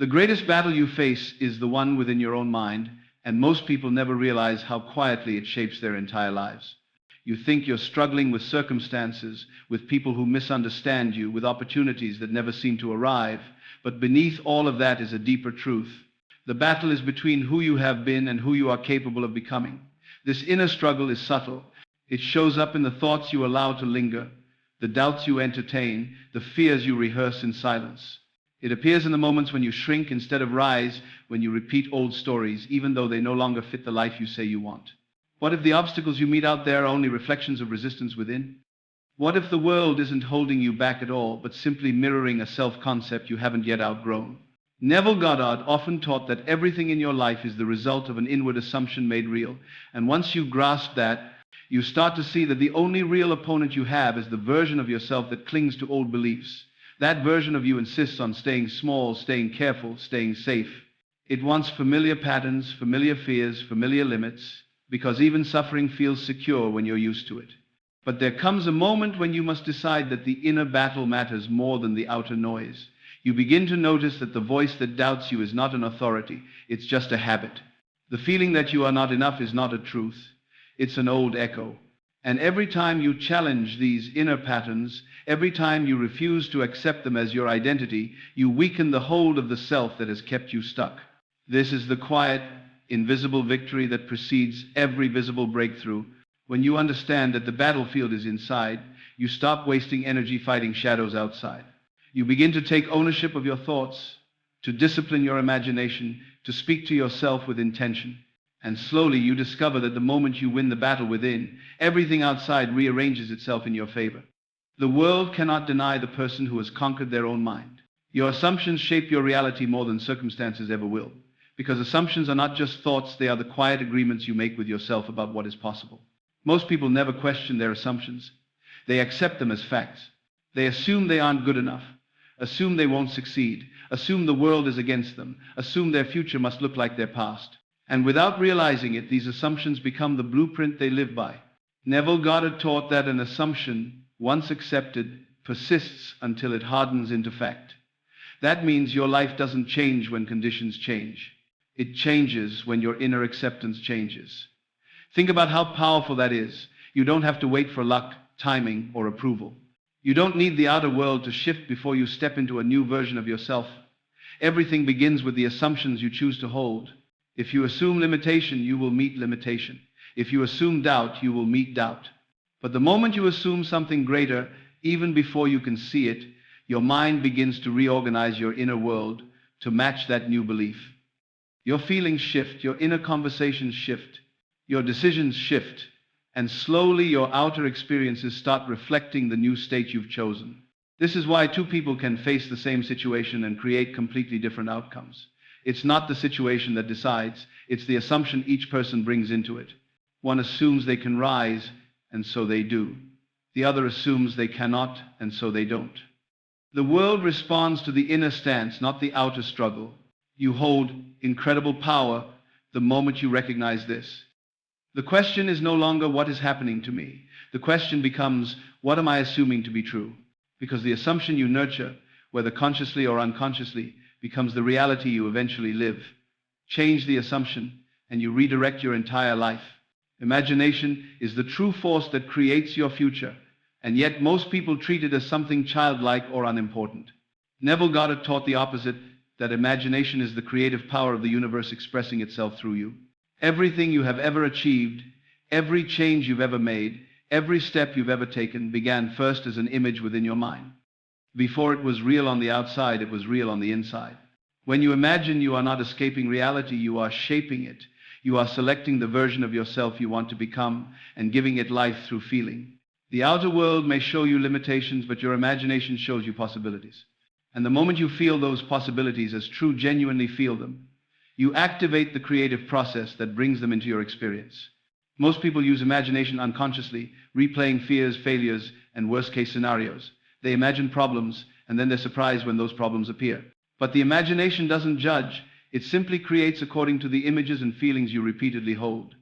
The greatest battle you face is the one within your own mind, and most people never realize how quietly it shapes their entire lives. You think you're struggling with circumstances, with people who misunderstand you, with opportunities that never seem to arrive, but beneath all of that is a deeper truth. The battle is between who you have been and who you are capable of becoming. This inner struggle is subtle. It shows up in the thoughts you allow to linger, the doubts you entertain, the fears you rehearse in silence. It appears in the moments when you shrink instead of rise, when you repeat old stories, even though they no longer fit the life you say you want. What if the obstacles you meet out there are only reflections of resistance within? What if the world isn't holding you back at all, but simply mirroring a self-concept you haven't yet outgrown? Neville Goddard often taught that everything in your life is the result of an inward assumption made real. And once you grasp that, you start to see that the only real opponent you have is the version of yourself that clings to old beliefs. That version of you insists on staying small, staying careful, staying safe. It wants familiar patterns, familiar fears, familiar limits, because even suffering feels secure when you're used to it. But there comes a moment when you must decide that the inner battle matters more than the outer noise. You begin to notice that the voice that doubts you is not an authority, it's just a habit. The feeling that you are not enough is not a truth, it's an old echo. And every time you challenge these inner patterns, every time you refuse to accept them as your identity, you weaken the hold of the self that has kept you stuck. This is the quiet, invisible victory that precedes every visible breakthrough. When you understand that the battlefield is inside, you stop wasting energy fighting shadows outside. You begin to take ownership of your thoughts, to discipline your imagination, to speak to yourself with intention. And slowly you discover that the moment you win the battle within, everything outside rearranges itself in your favor. The world cannot deny the person who has conquered their own mind. Your assumptions shape your reality more than circumstances ever will. Because assumptions are not just thoughts, they are the quiet agreements you make with yourself about what is possible. Most people never question their assumptions. They accept them as facts. They assume they aren't good enough, assume they won't succeed, assume the world is against them, assume their future must look like their past. And without realizing it, these assumptions become the blueprint they live by. Neville Goddard taught that an assumption, once accepted, persists until it hardens into fact. That means your life doesn't change when conditions change. It changes when your inner acceptance changes. Think about how powerful that is. You don't have to wait for luck, timing, or approval. You don't need the outer world to shift before you step into a new version of yourself. Everything begins with the assumptions you choose to hold. If you assume limitation, you will meet limitation. If you assume doubt, you will meet doubt. But the moment you assume something greater, even before you can see it, your mind begins to reorganize your inner world to match that new belief. Your feelings shift, your inner conversations shift, your decisions shift, and slowly your outer experiences start reflecting the new state you've chosen. This is why two people can face the same situation and create completely different outcomes. It's not the situation that decides, it's the assumption each person brings into it. One assumes they can rise, and so they do. The other assumes they cannot, and so they don't. The world responds to the inner stance, not the outer struggle. You hold incredible power the moment you recognize this. The question is no longer what is happening to me. The question becomes, what am I assuming to be true? Because the assumption you nurture, whether consciously or unconsciously, becomes the reality you eventually live. Change the assumption, and you redirect your entire life. Imagination is the true force that creates your future, and yet most people treat it as something childlike or unimportant. Neville Goddard taught the opposite, that imagination is the creative power of the universe expressing itself through you. Everything you have ever achieved, every change you've ever made, every step you've ever taken began first as an image within your mind. Before it was real on the outside, it was real on the inside. When you imagine, you are not escaping reality, you are shaping it. You are selecting the version of yourself you want to become and giving it life through feeling. The outer world may show you limitations, but your imagination shows you possibilities. And the moment you feel those possibilities as true, genuinely feel them, you activate the creative process that brings them into your experience. Most people use imagination unconsciously, replaying fears, failures, and worst-case scenarios. They imagine problems, and then they're surprised when those problems appear. But the imagination doesn't judge. It simply creates according to the images and feelings you repeatedly hold.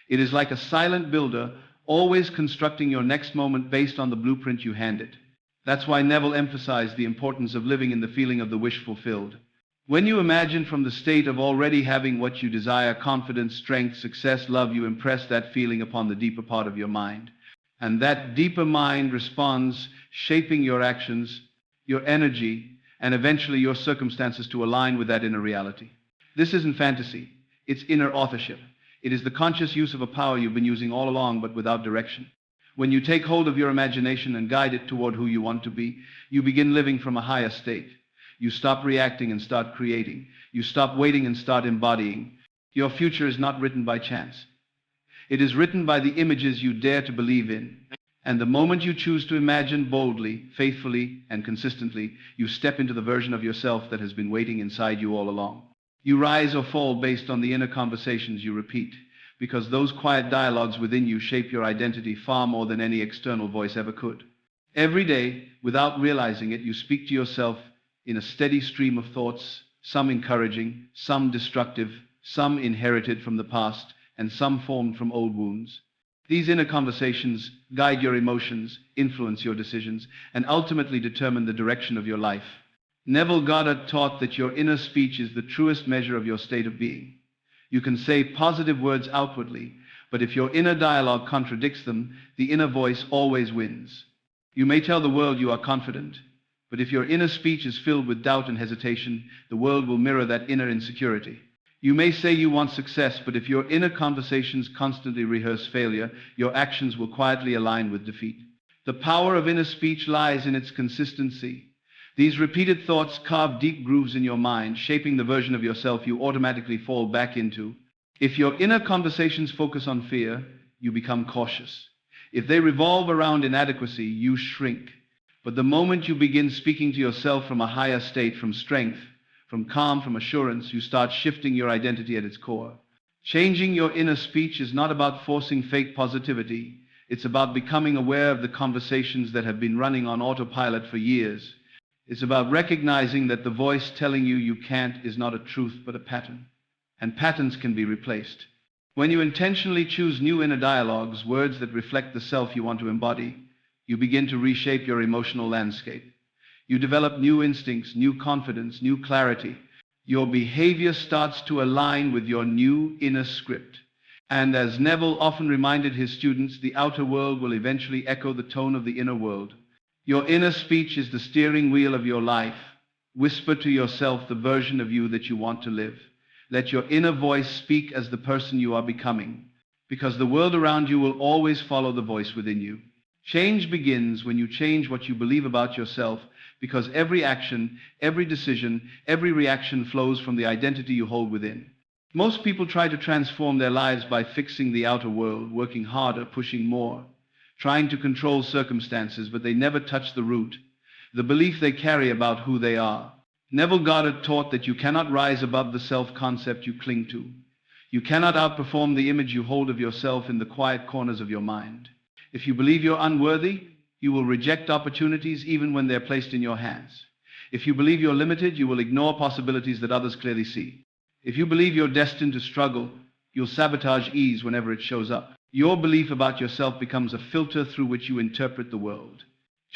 It is like a silent builder, always constructing your next moment based on the blueprint you hand it. That's why Neville emphasized the importance of living in the feeling of the wish fulfilled. When you imagine from the state of already having what you desire, confidence, strength, success, love, you impress that feeling upon the deeper part of your mind. And that deeper mind responds, shaping your actions, your energy, and eventually your circumstances to align with that inner reality. This isn't fantasy. It's inner authorship. It is the conscious use of a power you've been using all along, but without direction. When you take hold of your imagination and guide it toward who you want to be, you begin living from a higher state. You stop reacting and start creating. You stop waiting and start embodying. Your future is not written by chance. It is written by the images you dare to believe in. And the moment you choose to imagine boldly, faithfully, and consistently, you step into the version of yourself that has been waiting inside you all along. You rise or fall based on the inner conversations you repeat, because those quiet dialogues within you shape your identity far more than any external voice ever could. Every day, without realizing it, you speak to yourself in a steady stream of thoughts, some encouraging, some destructive, some inherited from the past, and some formed from old wounds. These inner conversations guide your emotions, influence your decisions, and ultimately determine the direction of your life. Neville Goddard taught that your inner speech is the truest measure of your state of being. You can say positive words outwardly, but if your inner dialogue contradicts them, the inner voice always wins. You may tell the world you are confident, but if your inner speech is filled with doubt and hesitation, the world will mirror that inner insecurity. You may say you want success, but if your inner conversations constantly rehearse failure, your actions will quietly align with defeat. The power of inner speech lies in its consistency. These repeated thoughts carve deep grooves in your mind, shaping the version of yourself you automatically fall back into. If your inner conversations focus on fear, you become cautious. If they revolve around inadequacy, you shrink. But the moment you begin speaking to yourself from a higher state, from strength, from calm, from assurance, you start shifting your identity at its core. Changing your inner speech is not about forcing fake positivity. It's about becoming aware of the conversations that have been running on autopilot for years. It's about recognizing that the voice telling you you can't is not a truth but a pattern. And patterns can be replaced. When you intentionally choose new inner dialogues, words that reflect the self you want to embody, you begin to reshape your emotional landscape. You develop new instincts, new confidence, new clarity. Your behavior starts to align with your new inner script. And as Neville often reminded his students, the outer world will eventually echo the tone of the inner world. Your inner speech is the steering wheel of your life. Whisper to yourself the version of you that you want to live. Let your inner voice speak as the person you are becoming, because the world around you will always follow the voice within you. Change begins when you change what you believe about yourself, because every action, every decision, every reaction flows from the identity you hold within. Most people try to transform their lives by fixing the outer world, working harder, pushing more, trying to control circumstances, but they never touch the root, the belief they carry about who they are. Neville Goddard taught that you cannot rise above the self-concept you cling to. You cannot outperform the image you hold of yourself in the quiet corners of your mind. If you believe you're unworthy, you will reject opportunities even when they're placed in your hands. If you believe you're limited, you will ignore possibilities that others clearly see. If you believe you're destined to struggle, you'll sabotage ease whenever it shows up. Your belief about yourself becomes a filter through which you interpret the world.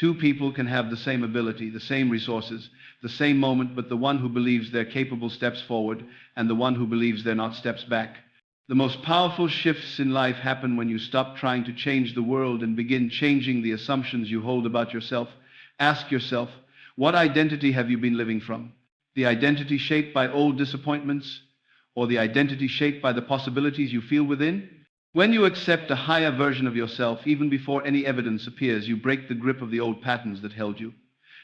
Two people can have the same ability, the same resources, the same moment, but the one who believes they're capable steps forward, and the one who believes they're not steps back. The most powerful shifts in life happen when you stop trying to change the world and begin changing the assumptions you hold about yourself. Ask yourself, what identity have you been living from? The identity shaped by old disappointments, or the identity shaped by the possibilities you feel within? When you accept a higher version of yourself, even before any evidence appears, you break the grip of the old patterns that held you.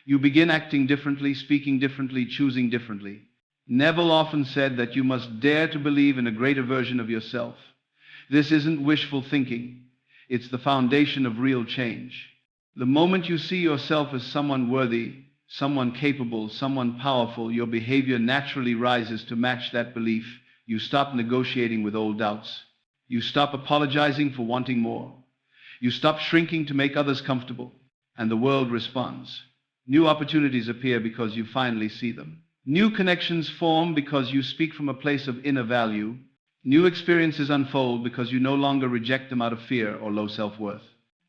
You begin acting differently, speaking differently, choosing differently. Neville often said that you must dare to believe in a greater version of yourself. This isn't wishful thinking. It's the foundation of real change. The moment you see yourself as someone worthy, someone capable, someone powerful, your behavior naturally rises to match that belief. You stop negotiating with old doubts. You stop apologizing for wanting more. You stop shrinking to make others comfortable. And the world responds. New opportunities appear because you finally see them. New connections form because you speak from a place of inner value. New experiences unfold because you no longer reject them out of fear or low self-worth.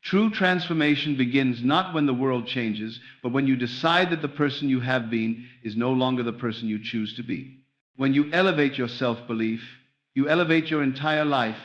True transformation begins not when the world changes, but when you decide that the person you have been is no longer the person you choose to be. When you elevate your self-belief, you elevate your entire life.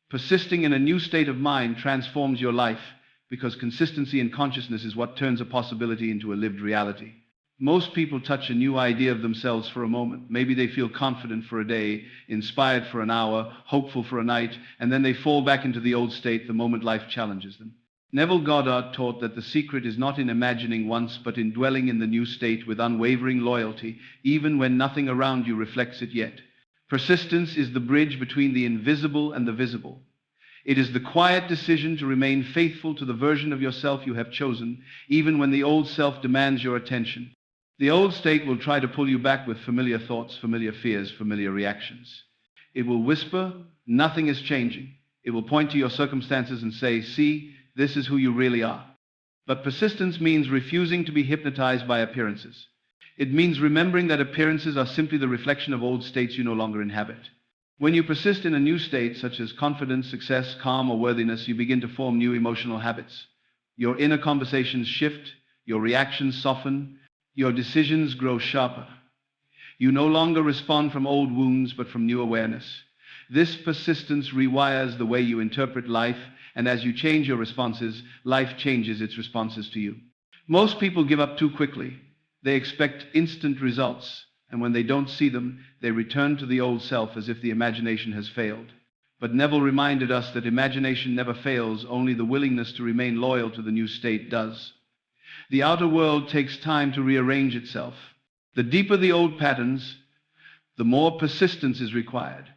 Persisting in a new state of mind transforms your life, because consistency in consciousness is what turns a possibility into a lived reality. Most people touch a new idea of themselves for a moment. Maybe they feel confident for a day, inspired for an hour, hopeful for a night, and then they fall back into the old state the moment life challenges them. Neville Goddard taught that the secret is not in imagining once, but in dwelling in the new state with unwavering loyalty, even when nothing around you reflects it yet. Persistence is the bridge between the invisible and the visible. It is the quiet decision to remain faithful to the version of yourself you have chosen, even when the old self demands your attention. The old state will try to pull you back with familiar thoughts, familiar fears, familiar reactions. It will whisper, "Nothing is changing." It will point to your circumstances and say, "See, this is who you really are." But persistence means refusing to be hypnotized by appearances. It means remembering that appearances are simply the reflection of old states you no longer inhabit. When you persist in a new state, such as confidence, success, calm, or worthiness, you begin to form new emotional habits. Your inner conversations shift, your reactions soften, your decisions grow sharper. You no longer respond from old wounds, but from new awareness. This persistence rewires the way you interpret life, and as you change your responses, life changes its responses to you. Most people give up too quickly. They expect instant results, and when they don't see them, they return to the old self as if the imagination has failed. But Neville reminded us that imagination never fails, only the willingness to remain loyal to the new state does. The outer world takes time to rearrange itself. The deeper the old patterns, the more persistence is required.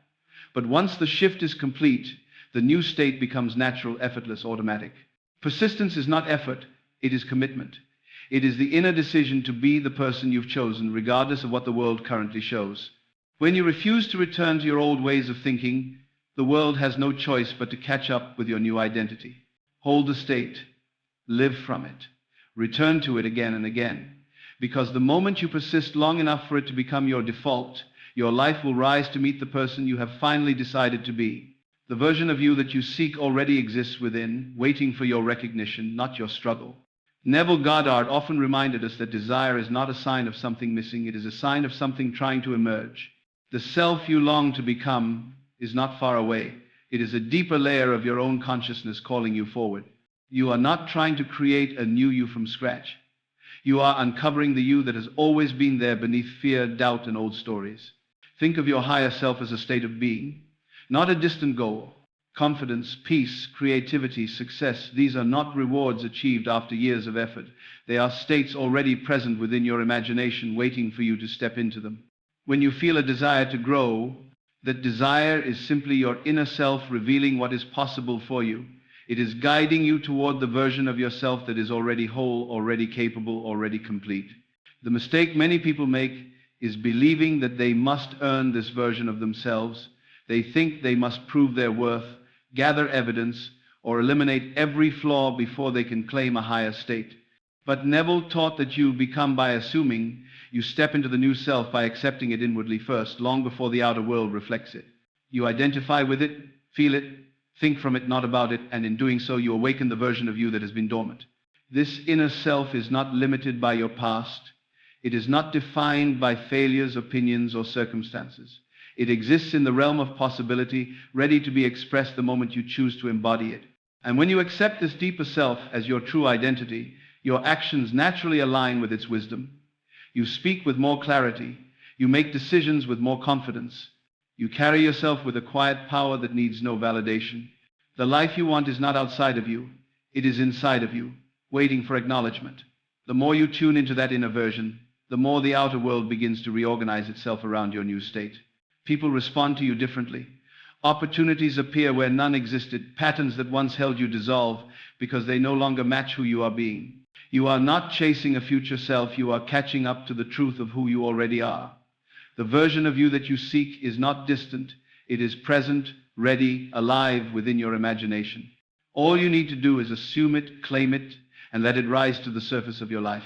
But once the shift is complete, the new state becomes natural, effortless, automatic. Persistence is not effort, it is commitment. It is the inner decision to be the person you've chosen, regardless of what the world currently shows. When you refuse to return to your old ways of thinking, the world has no choice but to catch up with your new identity. Hold the state. Live from it. Return to it again and again. Because the moment you persist long enough for it to become your default, your life will rise to meet the person you have finally decided to be. The version of you that you seek already exists within, waiting for your recognition, not your struggle. Neville Goddard often reminded us that desire is not a sign of something missing, it is a sign of something trying to emerge. The self you long to become is not far away. It is a deeper layer of your own consciousness calling you forward. You are not trying to create a new you from scratch. You are uncovering the you that has always been there beneath fear, doubt, and old stories. Think of your higher self as a state of being, not a distant goal. Confidence, peace, creativity, success, these are not rewards achieved after years of effort. They are states already present within your imagination, waiting for you to step into them. When you feel a desire to grow, that desire is simply your inner self revealing what is possible for you. It is guiding you toward the version of yourself that is already whole, already capable, already complete. The mistake many people make is believing that they must earn this version of themselves. They think they must prove their worth, gather evidence, or eliminate every flaw before they can claim a higher state. But Neville taught that you become by assuming. You step into the new self by accepting it inwardly first, long before the outer world reflects it. You identify with it, feel it, think from it, not about it, and in doing so you awaken the version of you that has been dormant. This inner self is not limited by your past. It is not defined by failures, opinions, or circumstances. It exists in the realm of possibility, ready to be expressed the moment you choose to embody it. And when you accept this deeper self as your true identity, your actions naturally align with its wisdom. You speak with more clarity. You make decisions with more confidence. You carry yourself with a quiet power that needs no validation. The life you want is not outside of you. It is inside of you, waiting for acknowledgement. The more you tune into that inner version, the more the outer world begins to reorganize itself around your new state. People respond to you differently. Opportunities appear where none existed. Patterns that once held you dissolve because they no longer match who you are being. You are not chasing a future self. You are catching up to the truth of who you already are. The version of you that you seek is not distant. It is present, ready, alive within your imagination. All you need to do is assume it, claim it, and let it rise to the surface of your life.